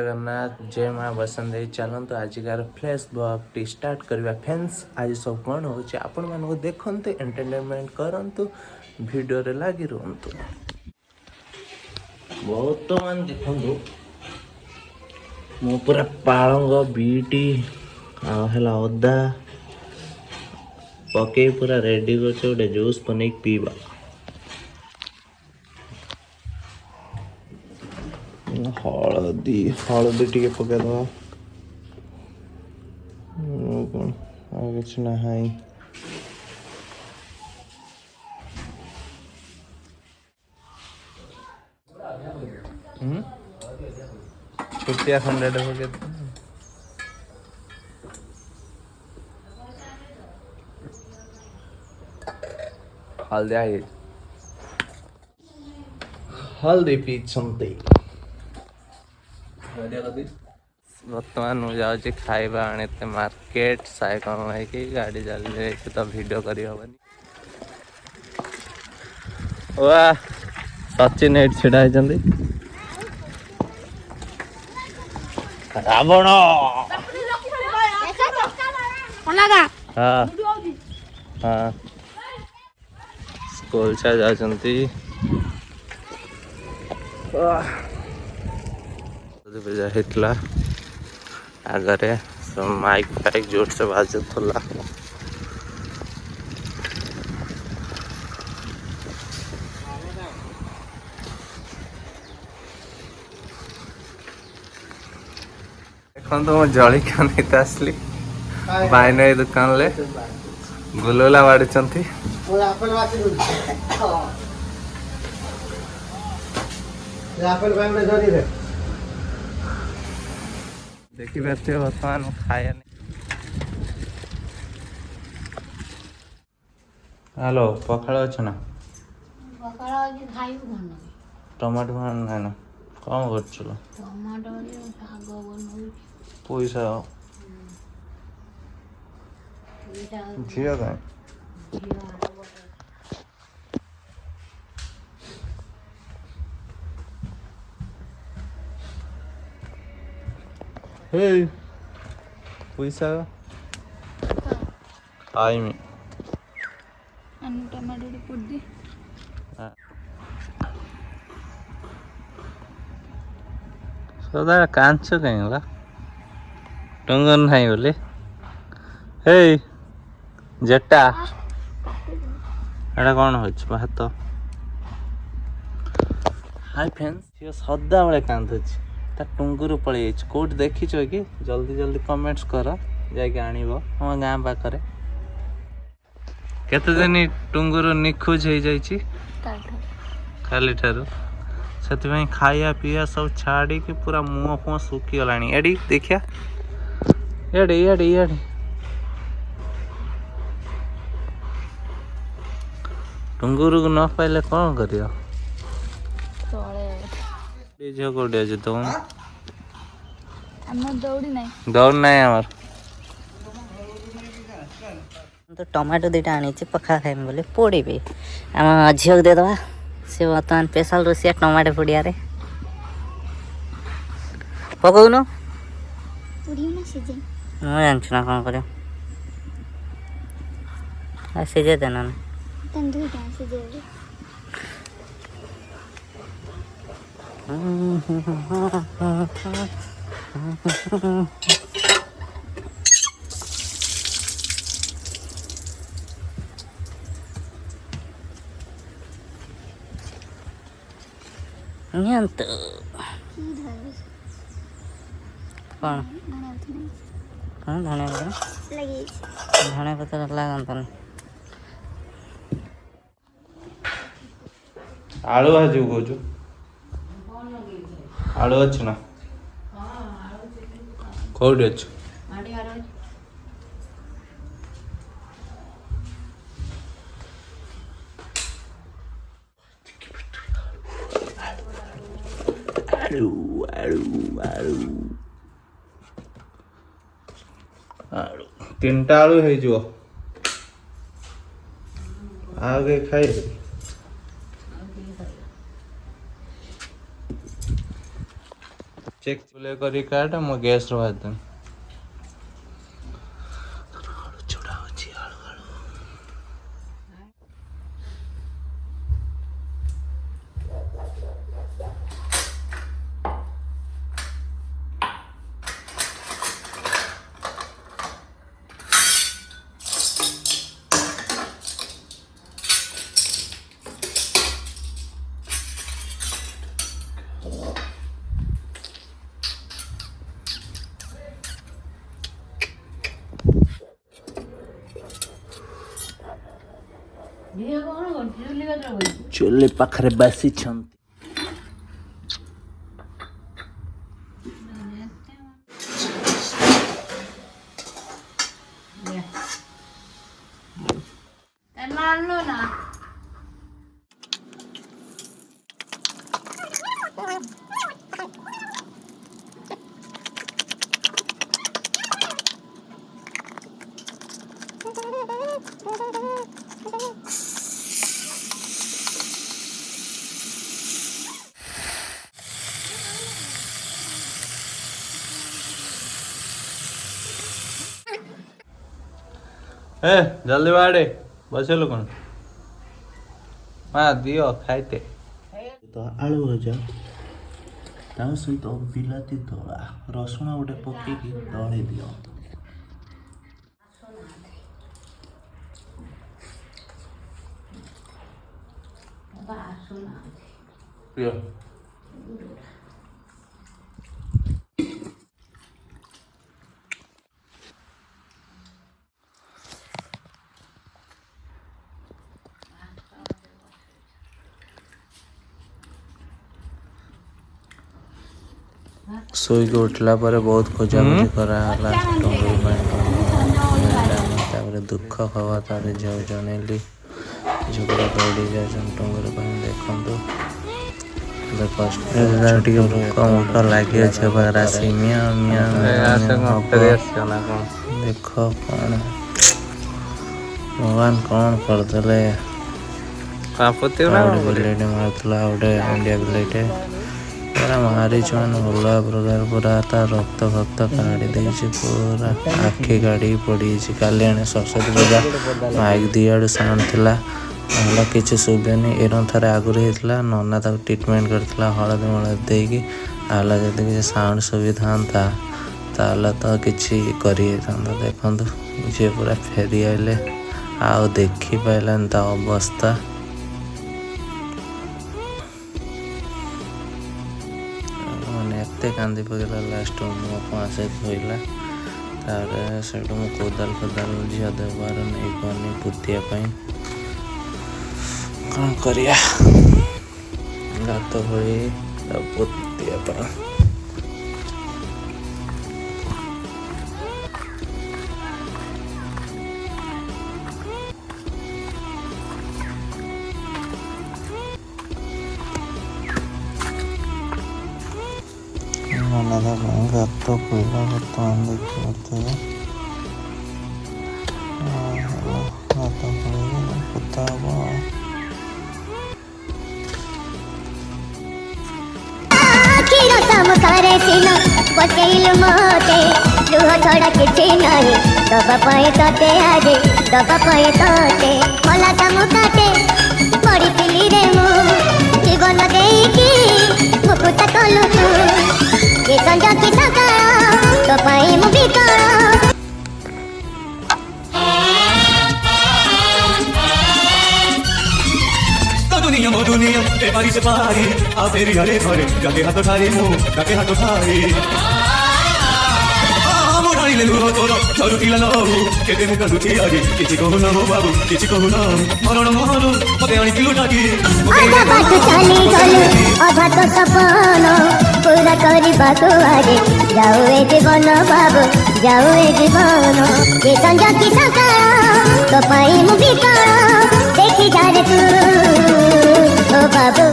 जगन्नाथ जय माँ वसुंधरा चलतु आजिकार फ्लैश ब्लॉग टी स्टार्ट करवा फ्रेंड्स। आज सब कौन हो आपण मानक देखते एंटरटेनमेंट करंतु वीडियो रे लगी रुहतु। बहुत मान देखंतु मो पूरा पालंग बीटी आला अदा पके पूरा रेडी कर गोटे जूस बन पीवा। हलदी हलदी टी पकईदे कौन कि ना। छुटिया खंडे पकईदे हल्दी हल्दी पीछे बर्तमान मुझे जाऊँ खाइबा आने मार्केट साइकल नहीं गाड़ी चली तो वीडियो करी हबनी। वाह सचिन एट छिड़ा रावण हाँ हाँ स्कूल से जाती होता आगरे सब माइक फाइक जोर से बाजुला। देखो तो मैं जलिका नहीं आसली बाइन दुकान ले गुलुला बाड़ी देखी पारे बर्तमान खाया नहीं। हेलो पखाड़ अच्छे ना टमाटो ना ना कौन कर पैसा झील का पैसा आईमी टमाटो पुड़ी सदा कांच कहीं टंगन नहीं बोले हे जेटा एटा कौन हो भात। हाय फ्रेंड्स ये सदा बेले कांदुच टुंगुर पलि कौट देखीच कि जल्दी जल्दी कमेंट्स कर जाकि आनब हम गाँ पाखे केते दिन टुंगुर निखोज हो जाइए काली ठारू से खाया पीया सब छाड़ी कि पूरा मुँह फुह सुखी गला। एडी देखिया एडी एडी एडी टुंगुर को न पाइले कौन कर तुम दौड़ नहीं आमर तो टमाटो दुटा आनी पखा खाइम बोले पोड़ी आम झील को देदे सी बर्तमान स्पेशल रोषिया टमाटो पोड़िया पकौन मुझे जानछु ना कौन कर सीझे देना तो कौन कौन धनिया पत्र धनिया पत्र लगता आलू भाजी कौचु आलू अच्छे ना कौटी अच्छे आलू आलू आलू आलू तीन टा आलू हो आगे खाई चेक बोले करी काट मो गैस रो हाथ चुड़ा होची आळू आळू चुल्ली पाखरे बसी छंती ए जल्दी बाड़े बसे लोग हाँ दियो खाइते तो आलू भजा ता सहित बिलाती दला रसुण गोटे पकईकि दले दियो पियो ଶୋଇକି ଉଠିଲା ପରେ ବହୁତ ଖୋଜାଖୋଜି କରାହେଲା ଟଙ୍ଗରୁ ପାଇଁ ତାପରେ ଦୁଃଖ ଖବର ତାପରେ ଝିଅ ଜଣେଇଲି ଝିଅଟା ଦୌଡ଼ି ଯାଉଛନ୍ତି ଟଙ୍ଗରୁ ପାଇଁ ଦେଖନ୍ତୁ ଟିକେ ଭୋକ ମୋକ ଲାଗିଅଛି ରାଶି ମିଆ ମିଆ ଦେଖ କ'ଣ ଭଗବାନ କ'ଣ କରିଦେଲେ ବିଲେଇଟେ ମାରୁଥିଲା ଗୋଟେ ଇଣ୍ଡିଆ ବିଲେଇଟେ पूरा मारी छुआन अलग प्रकार पूरा ता रक्त फक्त काढ़ी देछि पूरा आखि गाड़ी पड़ी काली आने सरस्वती पूजा माइक दिआड़ साउंड थिला हला किछि सुबेनी एरन थारे आगुरी हेतला नन्ना ताको ट्रीटमेंट करथिला हळद मळद देकी आला जदि किछि साउंड सुविधा था ताला तो किछि करी थांदा देखंतु जे पूरा फेरी आइले आ देखि पाइलन ता अवस्था एते कांदी पकेला लास्ट मो पासे धोइला तारे सेटो मो कोदाल कोदाल झिया देवार नहीं पानी पुतिया पाई कौन करिया गात होई पुतिया पाई गात कोयला बर्तमान देखते गात पोता लुह छड़ा किसी नहीं दबा पाए ताते आजे दबा पाए ताते मला कामु ताते पड़ी पिली रे मु जीवन देकी मुकुता कलु तू ये संजा की सकाळ तो पाए मु बिकाळ दुनिया ए पारी से पारी आ फेरी हरे घरे जाके हाथ ठारी मु जाके हाथ ठारी मोड़ाइले लुह तोर झरुतिला नहु केते मुका दुखी आगे किछि कहु न हो बाबू किछि कहु न मरण महरु मते आनी किलो टाकी आधा बात चली गलु आधा तो सपन पूरा करी बातो आगे जाओ ए जीवन बाबू जाओ ए जीवन ये संजा की सकाळ तो पाई मु बिकाळ देखि जा रे तू ओ बाबू